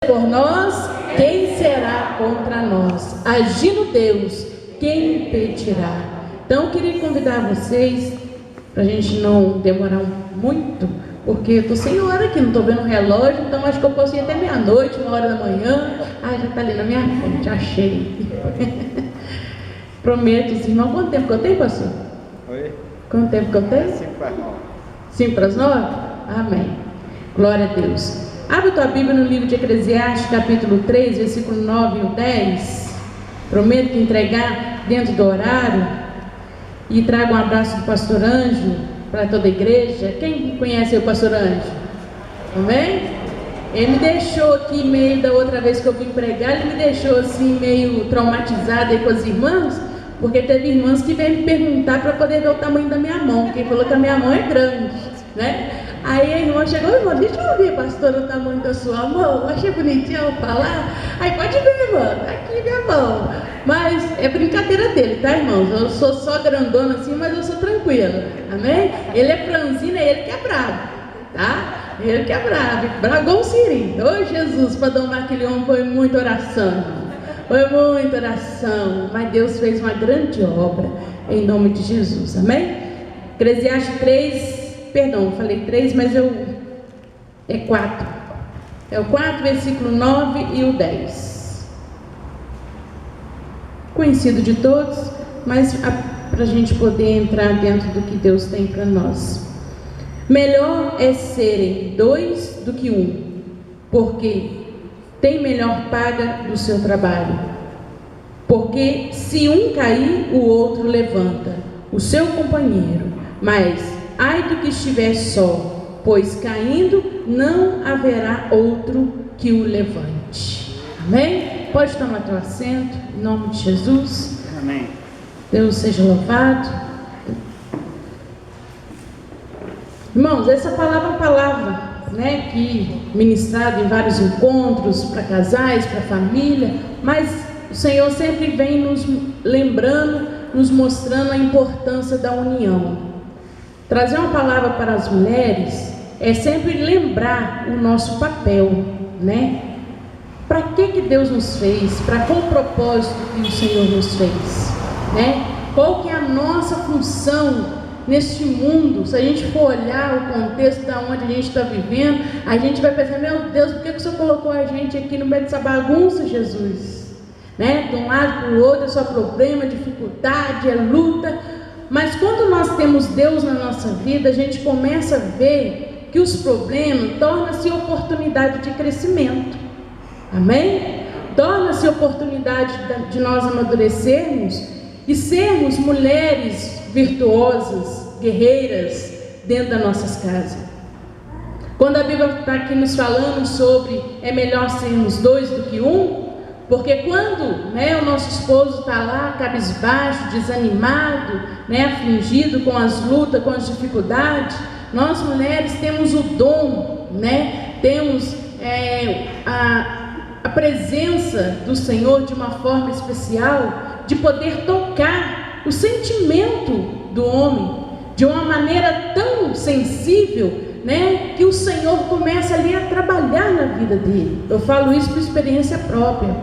por nós, quem será contra nós? Agindo Deus, quem impedirá? Então eu queria convidar vocês, para a gente não demorar muito, porque eu estou sem hora aqui, não estou vendo o relógio, então acho que eu posso ir até meia-noite, 1h da manhã. Já está ali na minha frente, achei. Prometo, irmão, quanto tempo que eu tenho, pastor? Oi? Quanto tempo que eu tenho? 5 para as 9. 5 para as 9? Amém. Glória a Deus. Abre tua Bíblia no livro de Eclesiastes, capítulo 3, versículo 9 e 10. Prometo que entregar dentro do horário. E trago um abraço do pastor Anjo para toda a igreja. Quem conhece o pastor Anjo? Amém? Ele me deixou aqui meio da outra vez que eu vim pregar, ele me deixou assim meio traumatizado aí com as irmãs, porque teve irmãs que veio me perguntar para poder ver o tamanho da minha mão, porque ele falou que a minha mão é grande, né? Aí a irmã chegou, irmã, deixa eu ver, pastor, o tamanho da sua mão. Achei bonitinho eu falar. Aí pode ver, irmã, tá aqui minha mão. Mas é brincadeira dele, tá, irmãos? Eu sou só grandona assim, mas eu sou tranquila, amém? Ele é franzino, é ele que é bravo, tá? Ele que é bravo, bragou o Siri. Ô Jesus, para domar aquele homem foi muita oração, foi muita oração, mas Deus fez uma grande obra, em nome de Jesus, amém? Eclesiastes 3, perdão, falei 3, mas é 4. É o 4, versículo 9 e o 10. Conhecido de todos, mas para a gente poder entrar dentro do que Deus tem para nós. Melhor é serem 2 do que 1, porque tem melhor paga do seu trabalho. Porque se um cair, o outro levanta, o seu companheiro. Mas ai do que estiver só, pois caindo não haverá outro que o levante. Amém? Pode tomar teu assento, em nome de Jesus. Amém. Deus seja louvado. Irmãos, essa palavra é uma palavra, né, que ministrada em vários encontros para casais, para família, mas o Senhor sempre vem nos lembrando, nos mostrando a importância da união. Trazer uma palavra para as mulheres é sempre lembrar o nosso papel, né? Para que Deus nos fez? Para qual propósito que o Senhor nos fez, né? Qual que é a nossa função neste mundo? Se a gente for olhar o contexto da onde a gente está vivendo, a gente vai pensar, meu Deus, por que o Senhor colocou a gente aqui no meio dessa bagunça, Jesus? Né? De um lado para o outro é só problema, dificuldade, é luta. Mas quando nós temos Deus na nossa vida, a gente começa a ver que os problemas tornam-se oportunidade de crescimento. Amém? Torna-se oportunidade de nós amadurecermos e sermos mulheres virtuosas, guerreiras dentro das nossas casas. Quando a Bíblia está aqui nos falando sobre é melhor sermos 2 do que 1, porque quando, né, o nosso esposo está lá cabisbaixo, desanimado, né, afligido com as lutas, com as dificuldades, nós mulheres temos o dom, né, temos a presença do Senhor de uma forma especial, de poder tocar o sentimento do homem de uma maneira tão sensível, né, que o Senhor começa ali a trabalhar na vida dele. Eu falo isso por experiência própria.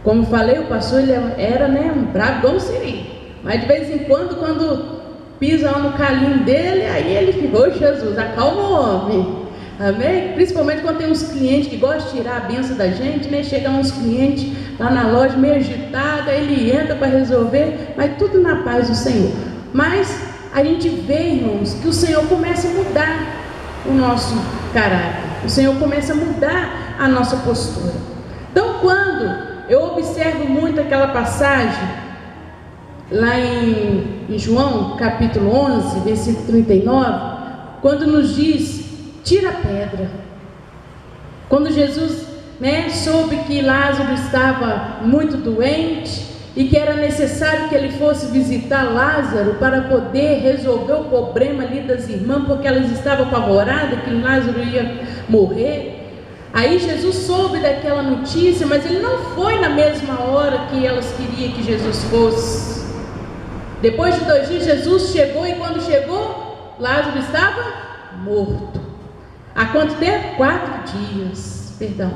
Como falei, o pastor ele era, né, um bragão siri, mas de vez em quando pisa no calinho dele, aí ele ficou, Jesus, acalma o homem, amém? Principalmente quando tem uns clientes que gostam de tirar a benção da gente, né? Chegam uns clientes lá na loja meio agitado, aí ele entra para resolver, mas tudo na paz do Senhor. Mas a gente vê, irmãos, que o Senhor começa a mudar o nosso caráter, o Senhor começa a mudar a nossa postura. Então, quando eu observo muito aquela passagem lá em João, capítulo 11, versículo 39, quando nos diz, tira a pedra. Quando Jesus, né, soube que Lázaro estava muito doente e que era necessário que ele fosse visitar Lázaro para poder resolver o problema ali das irmãs, porque elas estavam apavoradas que Lázaro ia morrer. Aí Jesus soube daquela notícia, mas ele não foi na mesma hora que elas queriam que Jesus fosse. Depois de 2 dias Jesus chegou, e quando chegou, Lázaro estava morto. Há quanto tempo? 4 dias, perdão.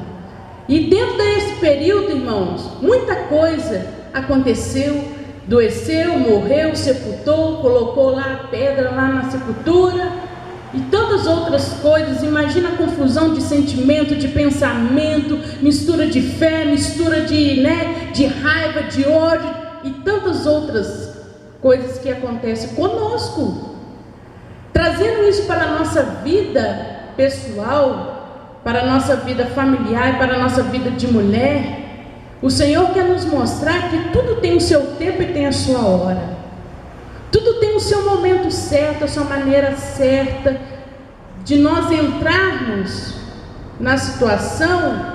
E dentro desse período, irmãos, muita coisa aconteceu, adoeceu, morreu, sepultou, colocou lá a pedra lá na sepultura e tantas outras coisas. Imagina a confusão de sentimento, de pensamento, mistura de fé, mistura de raiva, de ódio e tantas outras coisas que acontecem conosco. Trazendo isso para a nossa vida pessoal, para a nossa vida familiar, para a nossa vida de mulher, o Senhor quer nos mostrar que tudo tem o seu tempo e tem a sua hora. Tudo tem o seu momento certo, a sua maneira certa de nós entrarmos na situação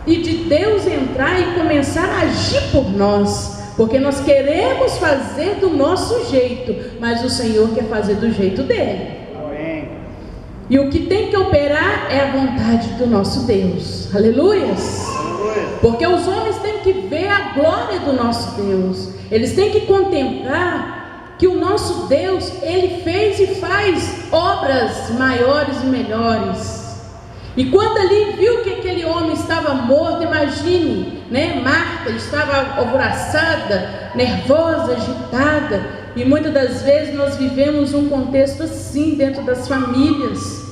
e de Deus entrar e começar a agir por nós. Porque nós queremos fazer do nosso jeito, mas o Senhor quer fazer do jeito dele. E o que tem que operar é a vontade do nosso Deus. Aleluias! Porque os homens têm que ver a glória do nosso Deus. Eles têm que contemplar que o nosso Deus, Ele fez e faz obras maiores e melhores. E quando ali viu que aquele homem estava morto, imagine, Marta estava alvoroçada, nervosa, agitada. E muitas das vezes nós vivemos um contexto assim dentro das famílias.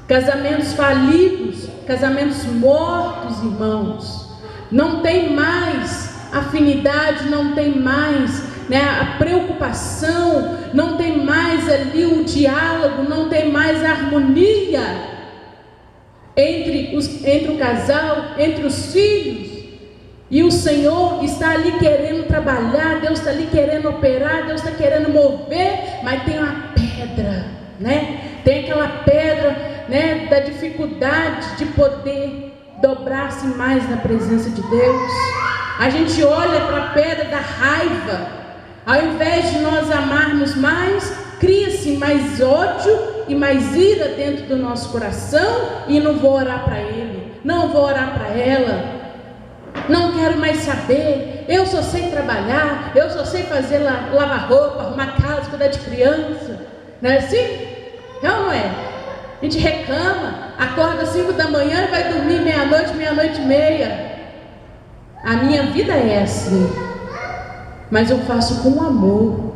Casamentos falidos, casamentos mortos, irmãos. Não tem mais afinidade, não tem mais a preocupação, não tem mais ali o diálogo, não tem mais a harmonia entre o casal, entre os filhos. E o Senhor está ali querendo trabalhar, Deus está ali querendo operar, Deus está querendo mover, mas tem uma pedra, Tem aquela pedra, da dificuldade de poder dobrar-se mais na presença de Deus. A gente olha para a pedra da raiva, ao invés de nós amarmos mais, cria-se mais ódio e mais ira dentro do nosso coração, e não vou orar para ele, não vou orar para ela. Não quero mais saber, eu só sei trabalhar, eu só sei fazer lavar roupa, arrumar casa, cuidar de criança. Não é assim? É ou não é? A gente reclama, acorda 5 da manhã e vai dormir meia-noite, meia-noite e meia. A minha vida é assim, mas eu faço com amor,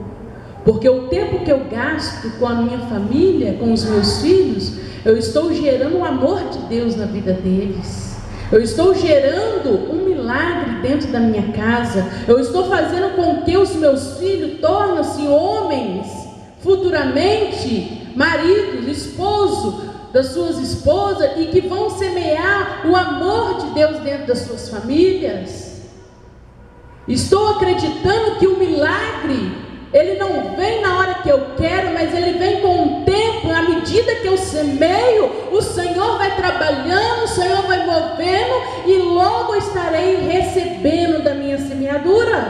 porque o tempo que eu gasto com a minha família, com os meus filhos, eu estou gerando o amor de Deus na vida deles. Eu estou gerando um milagre dentro da minha casa. Eu estou fazendo com que os meus filhos tornem-se homens, futuramente maridos, esposo das suas esposas, e que vão semear o amor de Deus dentro das suas famílias. Estou acreditando que o milagre, ele não vem na hora que eu quero, mas ele vem com o tempo. À medida que eu semeio, o Senhor vai trabalhando, o Senhor vai movendo, e logo estarei recebendo da minha semeadura.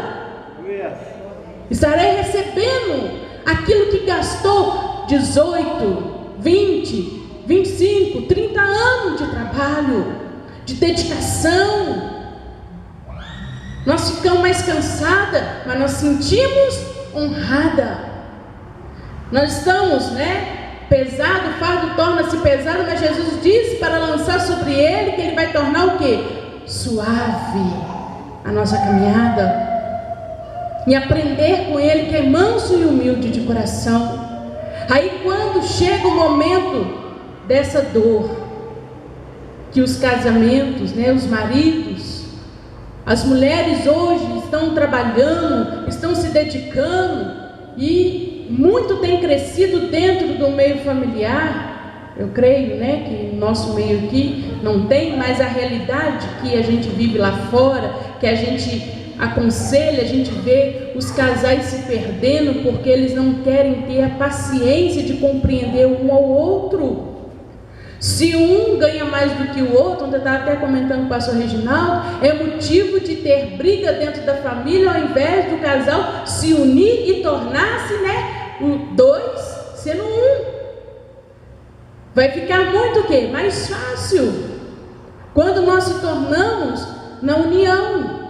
Estarei recebendo aquilo que gastou 18, 20, 25, 30 anos de trabalho, de dedicação. Nós ficamos mais cansadas, mas nós sentimos honrada. Nós estamos, pesado, o fardo torna-se pesado, mas Jesus disse para lançar sobre ele, que ele vai tornar o quê? Suave a nossa caminhada. E aprender com ele, que é manso e humilde de coração. Aí quando chega o momento dessa dor, que os casamentos, os maridos, as mulheres hoje estão trabalhando, estão se dedicando, e muito tem crescido dentro do meio familiar. Eu creio, que no nosso meio aqui não tem, mas a realidade que a gente vive lá fora, que a gente aconselha, a gente vê os casais se perdendo porque eles não querem ter a paciência de compreender um ao outro. Se um ganha mais do que o outro, eu estava até comentando com o pastor Reginaldo, é motivo de ter briga dentro da família, ao invés do casal se unir e tornar-se, dois sendo um. Vai ficar muito o quê? Mais fácil quando nós se tornamos na união.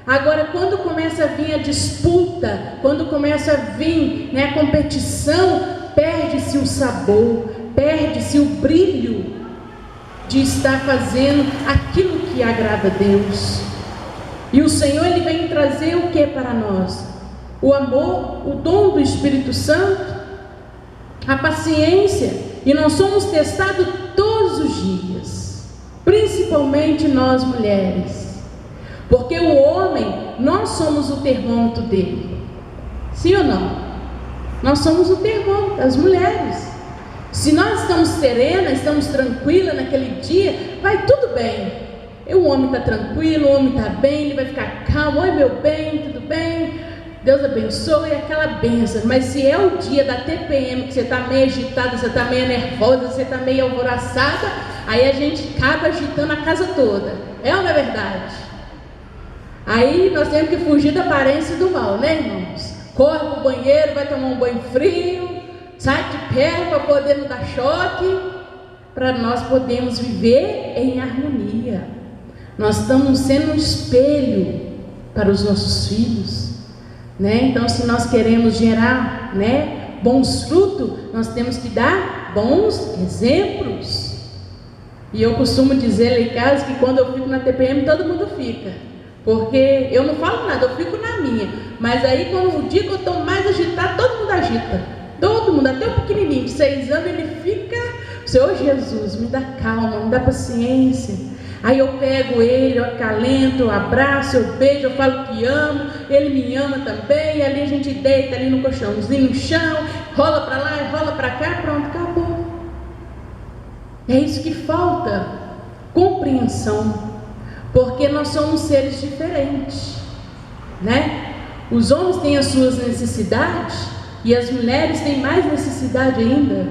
Agora, quando começa a vir a disputa, quando começa a vir a competição, perde-se o sabor, perde-se o brilho. de estar fazendo aquilo que agrada a Deus. E o Senhor, Ele vem trazer o que para nós? O amor, o dom do Espírito Santo, a paciência. E nós somos testados todos os dias, principalmente nós mulheres, porque o homem, nós somos o termômetro dele, sim ou não? Nós somos o termômetro das mulheres. Se nós estamos serenas, estamos tranquilas naquele dia, vai tudo bem. O homem está tranquilo, o homem está bem, ele vai ficar calmo. Oi meu bem, tudo bem? Deus abençoe, aquela bênção. Mas se é o dia da TPM, que você está meio agitada, você está meio nervosa, você está meio alvoroçada, aí a gente acaba agitando a casa toda. É ou não é verdade? Aí nós temos que fugir da aparência do mal, né, irmãos? Corre para o banheiro, vai tomar um banho frio, sai de perto para poder não dar choque, para nós podermos viver em harmonia. Nós estamos sendo um espelho para os nossos filhos, né? Então, se nós queremos gerar, né, bons frutos, nós temos que dar bons exemplos. E eu costumo dizer lá em casa que quando eu fico na TPM, todo mundo fica, porque eu não falo nada, eu fico na minha. Mas aí, quando o dia que eu estou mais agitada, todo mundo agita. Todo mundo, até o pequenininho de 6 anos, ele fica, Senhor Jesus, me dá calma, me dá paciência. Aí eu pego ele, eu acalento, eu abraço, eu beijo, eu falo que amo, ele me ama também, e ali a gente deita ali no colchãozinho, no chão, rola para lá, rola para cá, pronto, acabou. É isso que falta, compreensão, porque nós somos seres diferentes, né? Os homens têm as suas necessidades, e as mulheres têm mais necessidade ainda,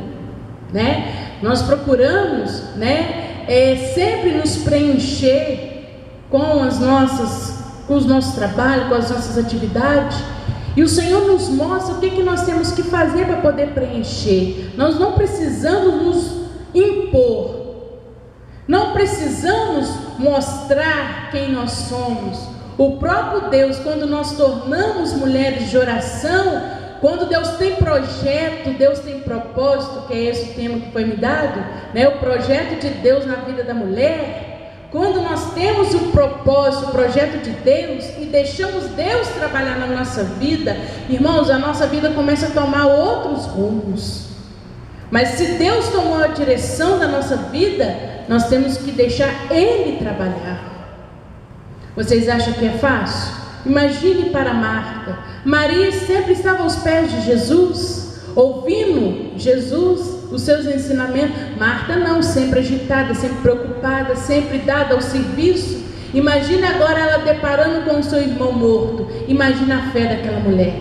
né? Nós procuramos, né, sempre nos preencher com os nossos trabalhos, com as nossas atividades. E o Senhor nos mostra o que nós temos que fazer para poder preencher. Nós não precisamos nos impor, não precisamos mostrar quem nós somos. O próprio Deus, quando nós tornamos mulheres de oração, quando Deus tem projeto, Deus tem propósito, que é esse o tema que foi me dado, né? O projeto de Deus na vida da mulher. Quando nós temos o propósito, o projeto de Deus, e deixamos Deus trabalhar na nossa vida, irmãos, a nossa vida começa a tomar outros rumos. Mas se Deus tomou a direção da nossa vida, nós temos que deixar Ele trabalhar. Vocês acham que é fácil? Imagine para Marta. Maria sempre estava aos pés de Jesus, ouvindo Jesus, os seus ensinamentos. Marta não, sempre agitada, sempre preocupada, sempre dada ao serviço. Imagine agora ela deparando com o seu irmão morto. Imagine a fé daquela mulher.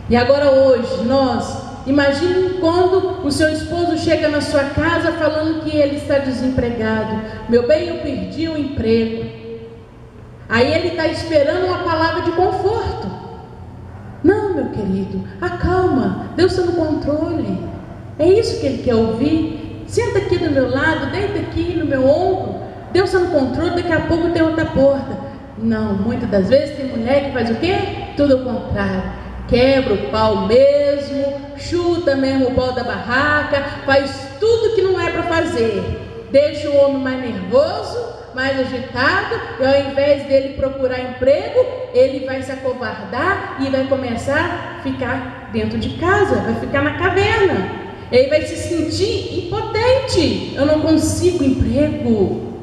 E agora hoje, imagine quando o seu esposo chega na sua casa falando que ele está desempregado. Meu bem, eu perdi o emprego. Aí ele está esperando uma palavra de conforto. Não, meu querido, acalma, Deus está no controle. É isso que ele quer ouvir. Senta aqui do meu lado, deita aqui no meu ombro. Deus está no controle, daqui a pouco tem outra porta. Não, muitas das vezes tem mulher que faz o quê? Tudo ao contrário. Quebra o pau mesmo, chuta mesmo o pau da barraca, faz tudo que não é para fazer. Deixa o homem mais nervoso, mais agitado, e ao invés dele procurar emprego, ele vai se acovardar e vai começar a ficar dentro de casa, vai ficar na caverna. Ele vai se sentir impotente. Eu não consigo emprego,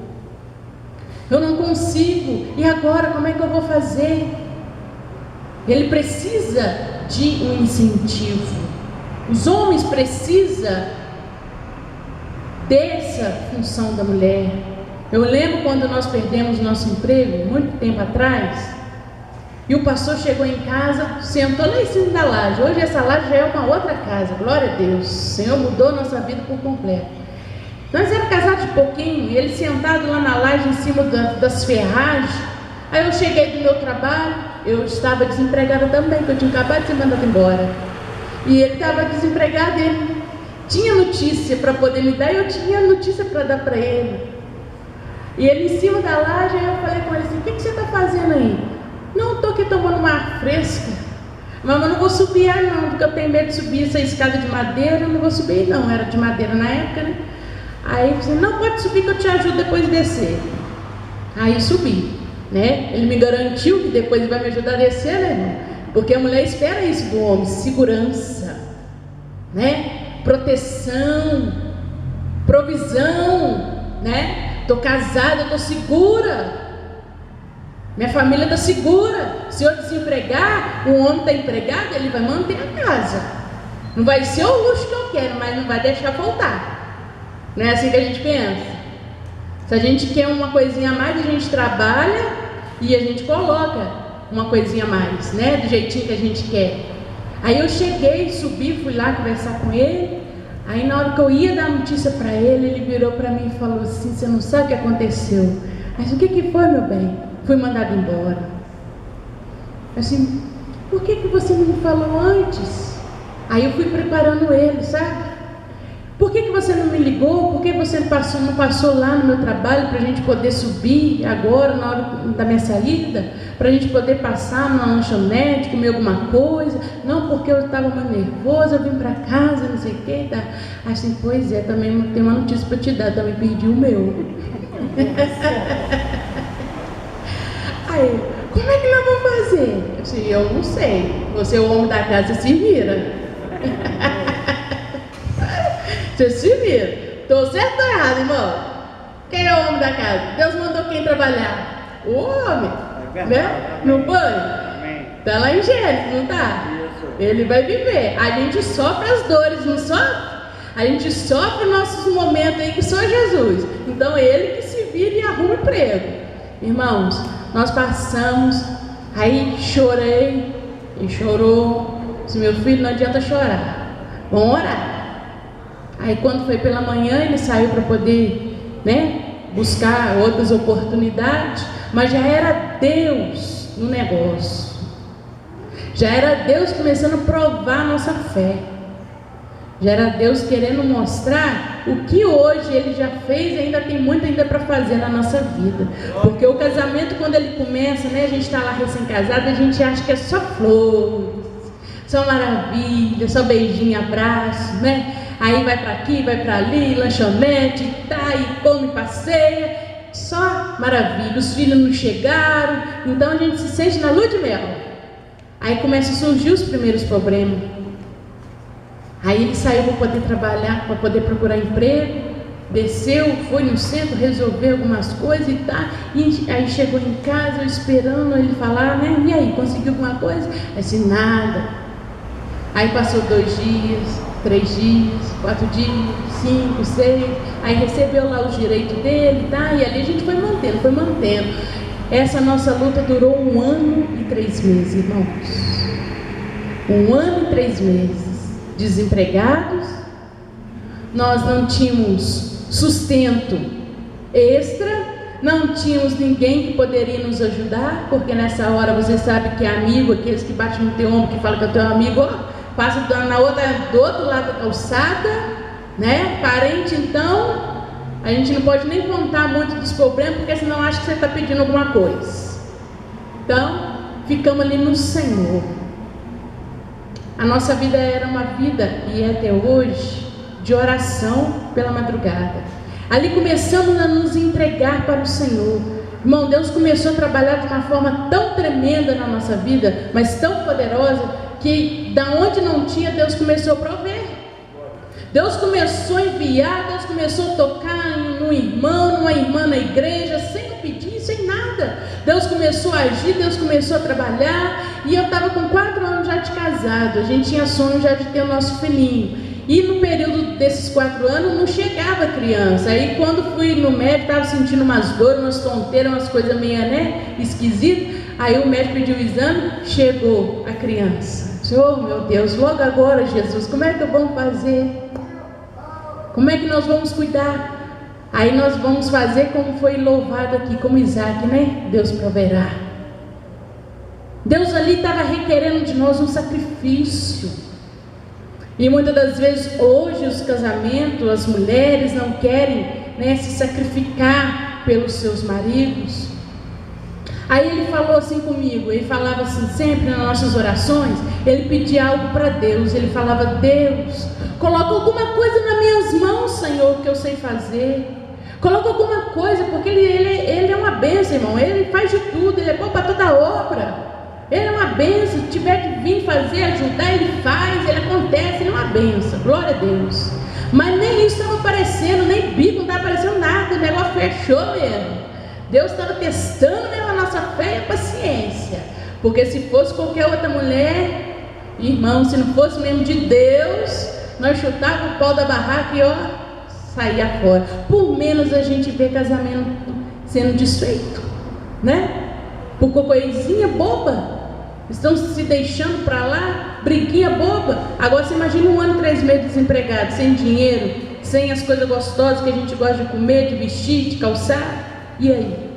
eu não consigo, e agora como é que eu vou fazer? Ele precisa de um incentivo. Os homens precisam dessa função da mulher. Eu lembro quando nós perdemos nosso emprego, muito tempo atrás, e o pastor chegou em casa, sentou lá em cima da laje. Hoje essa laje já é uma outra casa, glória a Deus. O Senhor mudou nossa vida por completo. Nós éramos casados de pouquinho, e ele sentado lá na laje em cima das ferragens. Aí eu cheguei do meu trabalho, eu estava desempregada também, porque eu tinha acabado de ser mandada embora. E ele estava desempregado, e ele tinha notícia para poder me dar, e eu tinha notícia para dar para ele. E ele em cima da laje, aí eu falei com ele assim: o que você está fazendo aí? Não, estou aqui tomando uma ar fresca. Mas eu não vou subir aí não, porque eu tenho medo de subir essa escada de madeira. Eu não vou subir não, era de madeira na época, né? Aí você, não, pode subir que eu te ajudo depois de descer. Aí subi, né? Ele me garantiu que depois vai me ajudar a descer, né, irmão? Porque a mulher espera isso do homem, segurança, né? Proteção, provisão, né? Estou casada, estou segura. Minha família está segura. Se eu desempregar, o homem está empregado, ele vai manter a casa. Não vai ser o luxo que eu quero, mas não vai deixar faltar. Não é assim que a gente pensa? Se a gente quer uma coisinha a mais, a gente trabalha e a gente coloca uma coisinha a mais, né? Do jeitinho que a gente quer. Aí eu cheguei, subi, fui lá conversar com ele. Aí na hora que eu ia dar notícia para ele, ele virou para mim e falou assim: você não sabe o que aconteceu? Mas o que foi, meu bem? Fui mandado embora. Assim, por que você não me falou antes? Aí eu fui preparando ele, sabe? Por que você não me ligou? Por que você não passou lá no meu trabalho para a gente poder subir agora, na hora da minha saída? Para a gente poder passar numa lanchonete, comer alguma coisa? Não, porque eu estava muito nervosa, eu vim para casa, não sei o que. Tá? Assim, pois é, também tem uma notícia para te dar, também perdi o meu. Aí, como é que nós vamos fazer? Eu disse, eu não sei, você é o homem da casa, se vira. Você se vira. Estou certo ou errado, irmão? Quem é o homem da casa? Deus mandou quem trabalhar? O homem, né? Não foi? Está lá em Gênesis, não está? Ele vai viver. A gente sofre as dores, não sofre? A gente sofre nossos momentos aí que só Jesus. Então ele que se vira e arruma emprego. Irmãos, nós passamos, aí chorei, e chorou. Disse, meu filho, não adianta chorar, vamos orar. Aí quando foi pela manhã, ele saiu para poder, né, buscar outras oportunidades, mas já era Deus no negócio. Já era Deus começando a provar a nossa fé. Já era Deus querendo mostrar o que hoje Ele já fez e ainda tem muito ainda para fazer na nossa vida. Porque o casamento, quando ele começa, né, a gente está lá recém-casado, a gente acha que é só flores, só maravilha, só beijinho, abraço, né? Aí vai para aqui, vai para ali, lanchonete, tá, e come, passeia, só maravilha. Os filhos não chegaram, então a gente se sente na lua de mel. Aí começam a surgir os primeiros problemas. Aí ele saiu para poder trabalhar, para poder procurar emprego, desceu, foi no centro, resolveu algumas coisas e tá, e aí chegou em casa, eu esperando ele falar, né? E aí, conseguiu alguma coisa? Assim, nada. Aí passou 2 dias, 3 dias, 4 dias, 5, 6, aí recebeu lá os direitos dele, tá? E ali a gente foi mantendo. Essa nossa luta durou 1 ano e 3 meses, irmãos. 1 ano e 3 meses. Desempregados, nós não tínhamos sustento extra, não tínhamos ninguém que poderia nos ajudar, porque nessa hora você sabe que é amigo, aqueles que batem no teu ombro, que falam que é teu amigo, ó, passa do outro lado da calçada, né? Parente, então, a gente não pode nem contar muito dos problemas, porque senão acha que você está pedindo alguma coisa. Então, ficamos ali no Senhor. A nossa vida era uma vida, e é até hoje, de oração pela madrugada. Ali começamos a nos entregar para o Senhor. Irmão, Deus começou a trabalhar de uma forma tão tremenda na nossa vida, mas tão poderosa, que da onde não tinha, Deus começou a prover. Deus começou a enviar, Deus começou a tocar num irmão, numa irmã na igreja, sem pedir, sem nada. Deus começou a agir, Deus começou a trabalhar, e eu estava com 4 anos já de casado, a gente tinha sonho já de ter o nosso filhinho, e no período desses 4 anos não chegava criança. Aí quando fui no médico, estava sentindo umas dores, umas tonteiras, umas coisas meio, né, esquisitas. Aí o médico pediu o exame, chegou a criança. Oh meu Deus, logo agora, Jesus, como é que vamos fazer? Como é que nós vamos cuidar? Aí nós vamos fazer como foi louvado aqui, como Isaac, né? Deus proverá. Deus ali estava requerendo de nós um sacrifício. E muitas das vezes hoje os casamentos, as mulheres não querem, né, se sacrificar pelos seus maridos. Aí ele falou assim comigo, ele falava assim sempre nas nossas orações, ele pedia algo para Deus, ele falava: Deus, coloca alguma coisa na minhas mãos, Senhor, o que eu sei fazer. Coloca alguma coisa, porque ele é uma bênção, irmão. Ele faz de tudo, ele é bom para toda obra. Ele é uma bênção. Se tiver que vir fazer, ajudar, ele faz, ele acontece, ele é uma bênção. Glória a Deus. Mas nem isso estava aparecendo, nem bico, não estava aparecendo nada. O negócio fechou mesmo. Deus estava testando mesmo a nossa fé e a paciência. Porque se fosse qualquer outra mulher, irmão, se não fosse mesmo de Deus, nós chutávamos o pau da barraca e saía fora. Por menos a gente vê casamento sendo desfeito, né? Por coisinha boba. Estão se deixando para lá, briguinha boba. Agora você imagina 1 ano e 3 meses desempregado, sem dinheiro, sem as coisas gostosas que a gente gosta de comer, de vestir, de calçar. E aí?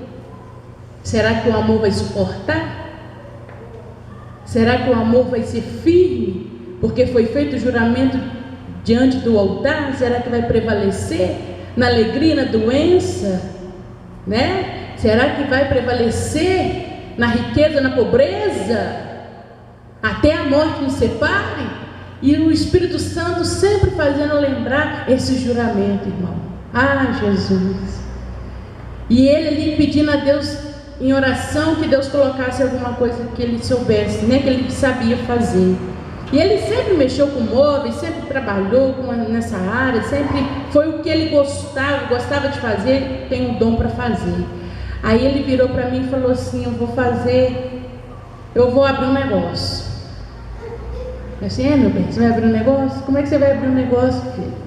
Será que o amor vai suportar? Será que o amor vai ser firme? Porque foi feito o juramento diante do altar. Será que vai prevalecer na alegria, na doença, né? Será que vai prevalecer na riqueza, na pobreza, até a morte nos separe? E o Espírito Santo sempre fazendo lembrar esse juramento, irmão. Ah, Jesus! E ele ali pedindo a Deus em oração que Deus colocasse alguma coisa que ele soubesse, né? Que ele sabia fazer. E ele sempre mexeu com móveis, sempre trabalhou nessa área, sempre foi o que ele gostava de fazer, tem um dom para fazer. Aí ele virou para mim e falou assim: eu vou abrir um negócio. Eu disse: meu bem, você vai abrir um negócio? Como é que você vai abrir um negócio, filho?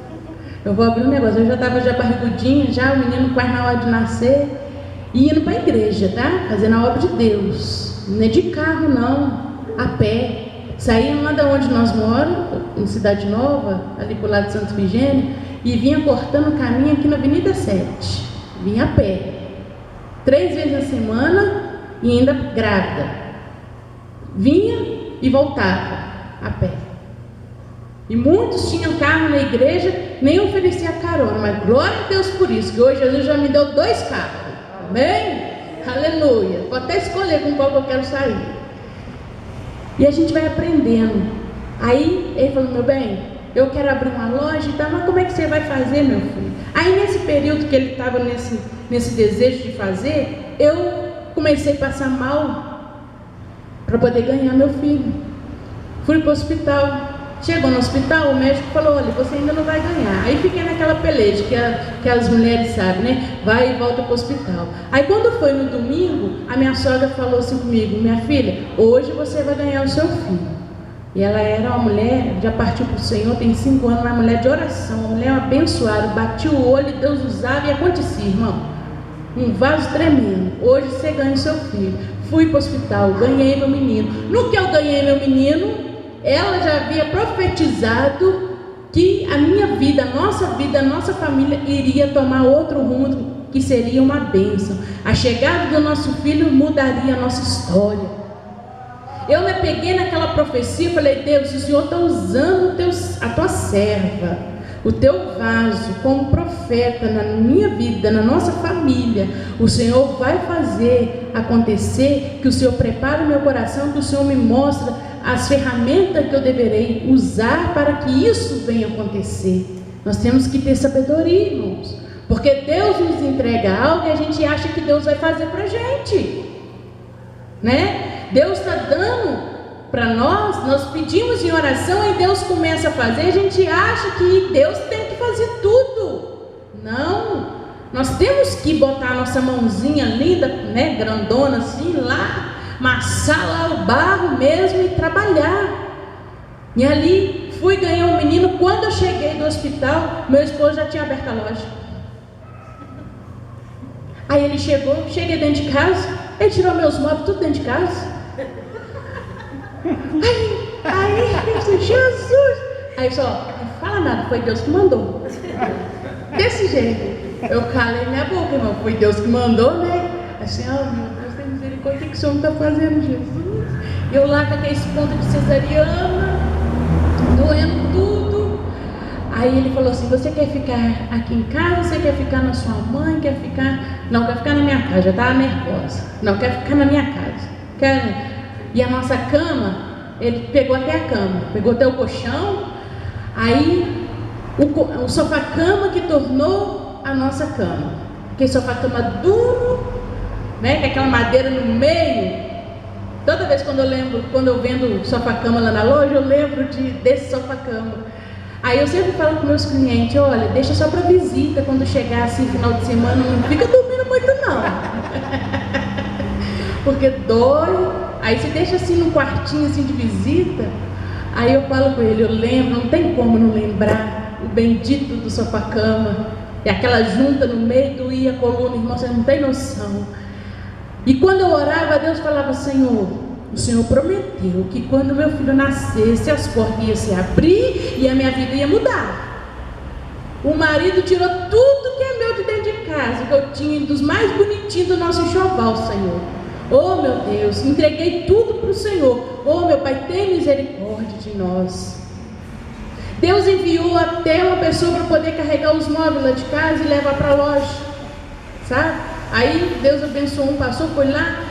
Eu vou abrir um negócio. Eu já estava barrigudinha, já o menino quase na hora de nascer, e indo para a igreja, tá? Fazendo a obra de Deus. Não é de carro não, a pé. Saía lá de onde nós moramos, em Cidade Nova, ali pro lado de Santa Efigênia, e vinha cortando o caminho aqui na Avenida 7. Vinha a pé. 3 vezes na semana e ainda grávida. Vinha e voltava a pé. E muitos tinham carro na igreja, nem oferecia carona, mas glória a Deus por isso, que hoje Jesus já me deu 2 carros. Amém? Aleluia. Vou até escolher com qual que eu quero sair. E a gente vai aprendendo. Aí ele falou: meu bem, eu quero abrir uma loja e tal, mas como é que você vai fazer, meu filho? Aí nesse período que ele estava nesse desejo de fazer, eu comecei a passar mal para poder ganhar meu filho. Fui para o hospital. Chegou no hospital, o médico falou: olha, você ainda não vai ganhar. Aí fiquei naquela peleja que as mulheres sabem, né? Vai e volta para o hospital. Aí quando foi no domingo, a minha sogra falou assim comigo: minha filha, hoje você vai ganhar o seu filho. E ela era uma mulher, já partiu para o Senhor, tem 5 anos, uma mulher de oração, uma mulher abençoada, batia o olho, Deus usava e acontecia, irmão. Um vaso tremendo. Hoje você ganha o seu filho. Fui para o hospital, ganhei meu menino. No que eu ganhei meu menino, ela já havia profetizado que a minha vida, a nossa família iria tomar outro rumo, que seria uma bênção. A chegada do nosso filho mudaria a nossa história. Eu me peguei naquela profecia e falei: Deus, o Senhor está usando a tua serva, o teu vaso como profeta na minha vida, na nossa família. O Senhor vai fazer acontecer, que o Senhor prepare o meu coração, que o Senhor me mostre as ferramentas que eu deverei usar para que isso venha acontecer. Nós temos que ter sabedoria, irmãos, porque Deus nos entrega algo e a gente acha que Deus vai fazer para a gente, né? Deus está dando para nós pedimos em oração e Deus começa a fazer. A gente acha que Deus tem que fazer tudo. Não, nós temos que botar a nossa mãozinha linda, né, grandona assim, lá, amassar lá o barro mesmo e trabalhar. E ali fui ganhar um menino. Quando eu cheguei do hospital, meu esposo já tinha aberto a loja. Aí ele cheguei dentro de casa, ele tirou meus móveis tudo dentro de casa. Aí eu disse: Jesus. Aí só, não fala nada, foi Deus que mandou. Desse jeito, eu calei minha boca, irmão, foi Deus que mandou, né? Assim: oh meu Deus, tem misericórdia, o que o Senhor está fazendo, Jesus? Eu lá com aquele ponto de cesariana, doendo tudo. Aí ele falou assim: você quer ficar aqui em casa? Você quer ficar na sua mãe? Quer ficar? Não, quer ficar na minha casa, já estava nervosa. Não, quer ficar na minha casa. E a nossa cama, ele pegou até a cama, pegou até o colchão. Aí o sofá-cama que tornou a nossa cama. Aquele sofá-cama duro, né, com aquela madeira no meio. Toda vez quando eu vendo sofá-cama lá na loja, eu lembro desse sofá-cama. Aí eu sempre falo com meus clientes, olha, deixa só para visita, quando chegar assim, final de semana, não fica dormindo muito não. Porque dói. Aí você deixa assim num quartinho assim de visita. Aí eu falo com ele, eu lembro, não tem como não lembrar o bendito do sofá-cama. E aquela junta no meio doía a coluna, irmão, você não tem noção. E quando eu orava, Deus falava, Senhor, o Senhor prometeu que quando meu filho nascesse, as portas iam se abrir e a minha vida ia mudar. O marido tirou tudo que é meu de dentro de casa, que eu tinha dos mais bonitinhos do nosso enxoval, Senhor. Oh meu Deus, entreguei tudo para o Senhor. Oh meu Pai, tem misericórdia de nós. Deus enviou até uma pessoa para poder carregar os móveis lá de casa e levar para a loja, sabe? Aí Deus abençoou um pastor, foi lá,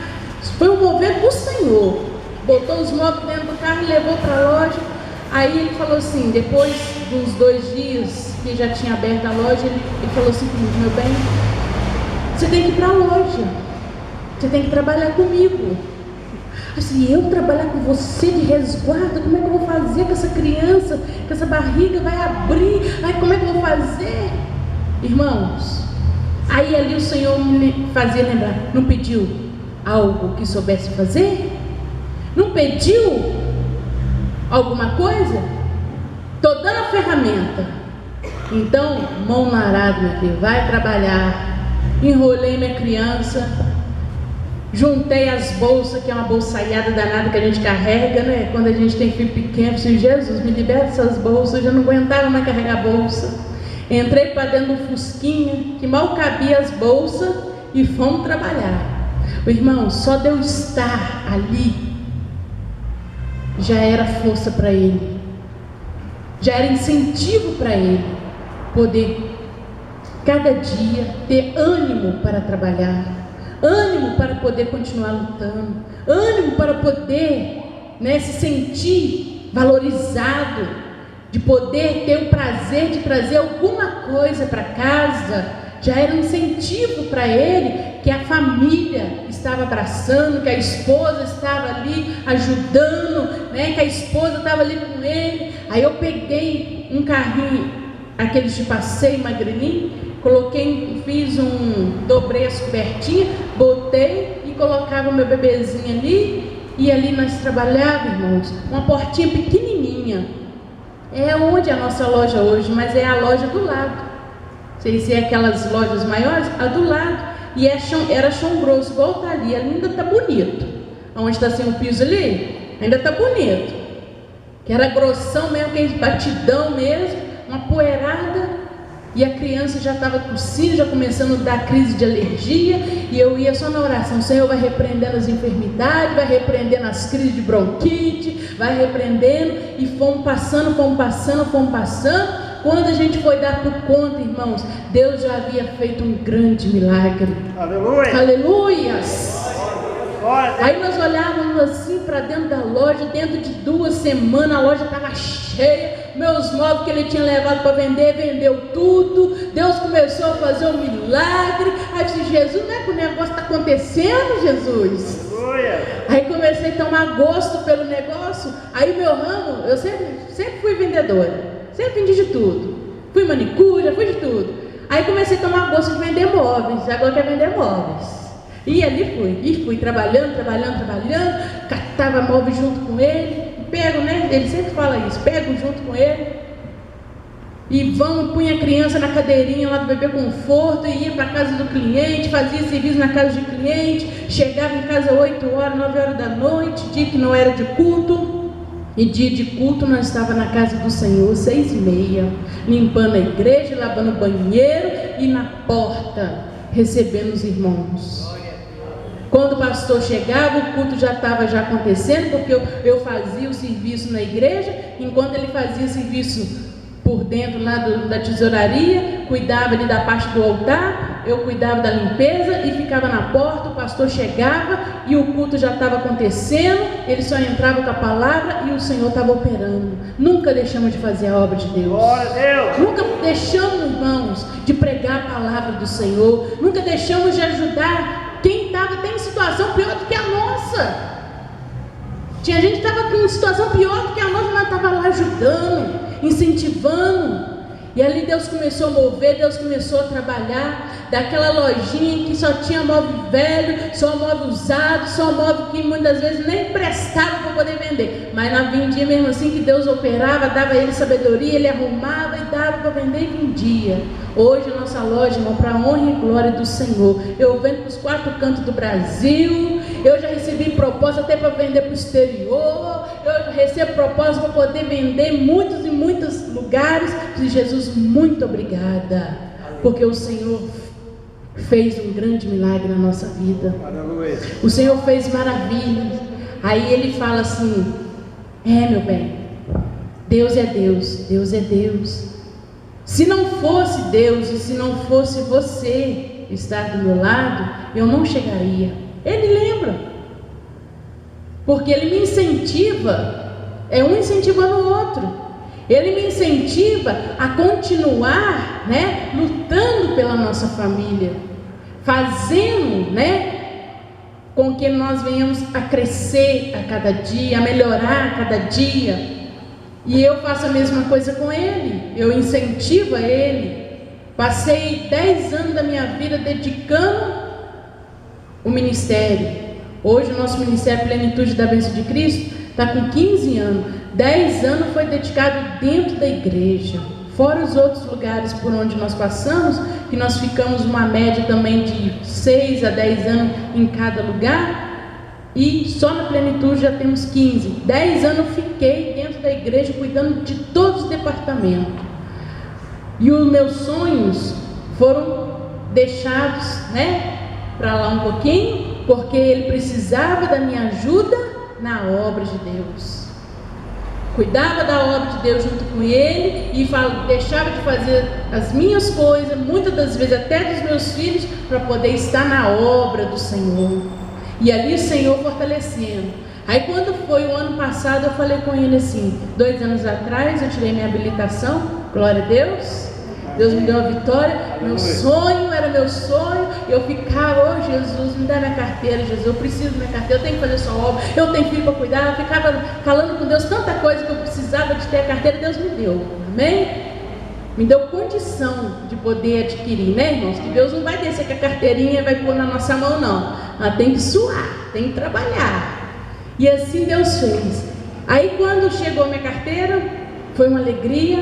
foi um mover do Senhor, botou os móveis dentro do carro e levou para a loja. Aí ele falou assim, depois dos 2 dias que já tinha aberto a loja, ele falou assim comigo, meu bem, você tem que ir para a loja, você tem que trabalhar comigo. Assim, eu trabalhar com você de resguardo, como é que eu vou fazer com essa criança, que essa barriga vai abrir, ai, como é que eu vou fazer? Irmãos, aí ali o Senhor me fazia lembrar, não pediu algo que soubesse fazer? Não pediu alguma coisa? Estou dando a ferramenta. Então, mão na arada, meu filho, vai trabalhar. Enrolei minha criança, juntei as bolsas, que é uma bolsaiada danada que a gente carrega, né? Quando a gente tem filho pequeno, disse, Jesus, me liberta dessas bolsas, eu já não aguentava mais carregar a bolsa. Entrei para dentro do fusquinha, que mal cabia as bolsas, e fomos trabalhar. O irmão, só de eu estar ali, já era força para ele, já era incentivo para ele, poder, cada dia, ter ânimo para trabalhar, ânimo para poder continuar lutando, ânimo para poder, né, se sentir valorizado, de poder ter o prazer de trazer alguma coisa para casa. Já era um incentivo para ele, que a família estava abraçando, que a esposa estava ali ajudando, né, que a esposa estava ali com ele. Aí eu peguei um carrinho, aqueles de passeio magrelinho, coloquei, dobrei as cobertinhas, botei e colocava o meu bebezinho ali, e ali nós trabalhávamos, irmãos, uma portinha pequenininha. É onde é a nossa loja hoje, mas é a loja do lado. Sei se é aquelas lojas maiores, a do lado. E era chão grosso, igual tá ali, ainda tá bonito. Onde está sem o piso ali, ainda tá bonito. Que era grossão mesmo, que é batidão mesmo, uma poeirada. E a criança já estava tossindo, já começando a dar crise de alergia. E eu ia só na oração, o Senhor vai repreendendo as enfermidades, vai repreendendo as crises de bronquite, vai repreendendo. E fomos passando. Quando a gente foi dar por conta, irmãos, Deus já havia feito um grande milagre. Aleluia! Aleluias! Aí nós olhávamos assim para dentro da loja, dentro de 2 semanas a loja estava cheia, meus móveis que ele tinha levado para vender, vendeu tudo, Deus começou a fazer um milagre. Aí eu disse, Jesus, não é que o negócio está acontecendo, Jesus? Aleluia! Aí comecei a tomar gosto pelo negócio. Aí meu ramo, eu sempre fui vendedora, sempre vendi de tudo, fui manicure, fui de tudo. Aí comecei a tomar gosto de vender móveis, agora quero vender móveis. E ali fui trabalhando, catava móveis junto com ele, pego, né? Ele sempre fala isso, pego junto com ele, e punha a criança na cadeirinha lá do bebê conforto, e ia para casa do cliente, fazia serviço na casa de cliente, chegava em casa 8 horas, 9 horas da noite, dia que não era de culto, e dia de culto nós estávamos na casa do Senhor, 6h30, limpando a igreja, lavando o banheiro, e na porta, recebendo os irmãos. Quando o pastor chegava, o culto já estava acontecendo, porque eu fazia o serviço na igreja, enquanto ele fazia o serviço por dentro lá da tesouraria, cuidava ali da parte do altar, eu cuidava da limpeza e ficava na porta, o pastor chegava e o culto já estava acontecendo, ele só entrava com a palavra e o Senhor estava operando. Nunca deixamos de fazer a obra de Deus. Glória a Deus. Nunca deixamos, irmãos, de pregar a palavra do Senhor. Nunca deixamos de ajudar quem estava até em situação pior do que a nossa. Tinha gente que estava em situação pior do que a nossa, mas estava lá ajudando, incentivando. E ali Deus começou a mover, Deus começou a trabalhar. Daquela lojinha que só tinha móvel velho, só móvel usado, só móvel que muitas vezes nem prestava para poder vender, mas na vendia mesmo assim, que Deus operava, dava a ele sabedoria, ele arrumava e dava para vender e vendia. Hoje a nossa loja, irmão, para a honra e glória do Senhor, eu vendo para os 4 cantos do Brasil. Eu já recebi proposta até para vender para o exterior. Eu recebo proposta para poder vender em muitos e muitos lugares. Jesus, muito obrigada, porque o Senhor fez um grande milagre na nossa vida. O Senhor fez maravilhas. Aí ele fala assim: meu bem, Deus é Deus, Deus é Deus. Se não fosse Deus e se não fosse você estar do meu lado, eu não chegaria. Ele lembra, porque ele me incentiva, é um incentivando o outro. Ele me incentiva a continuar, lutando pela nossa família, fazendo, com que nós venhamos a crescer a cada dia, a melhorar a cada dia. E eu faço a mesma coisa com ele, eu incentivo a ele. Passei 10 anos da minha vida dedicando o ministério. Hoje o nosso ministério Plenitude da Bênção de Cristo está com 15 anos. 10 anos foi dedicado dentro da igreja, fora os outros lugares por onde nós passamos, que nós ficamos uma média também de 6 a 10 anos em cada lugar, e só na Plenitude já temos 15. 10 anos fiquei dentro da igreja cuidando de todos os departamentos, e os meus sonhos foram deixados para lá um pouquinho, porque ele precisava da minha ajuda na obra de Deus. Cuidava da obra de Deus junto com ele e deixava de fazer as minhas coisas, muitas das vezes até dos meus filhos, para poder estar na obra do Senhor. E ali o Senhor fortalecendo. Aí quando foi o ano passado, eu falei com ele assim, 2 anos atrás eu tirei minha habilitação, glória a Deus. Deus me deu a vitória, meu sonho era meu sonho, eu ficava, Jesus, me dá minha carteira, Jesus, eu preciso da minha carteira, eu tenho que fazer sua obra, eu tenho filho para cuidar, eu ficava falando com Deus tanta coisa que eu precisava de ter a carteira, Deus me deu, amém? Me deu condição de poder adquirir, irmãos? Que Deus não vai descer com a carteirinha e vai pôr na nossa mão, não, ela tem que suar, tem que trabalhar, e assim Deus fez. Aí quando chegou a minha carteira, foi uma alegria.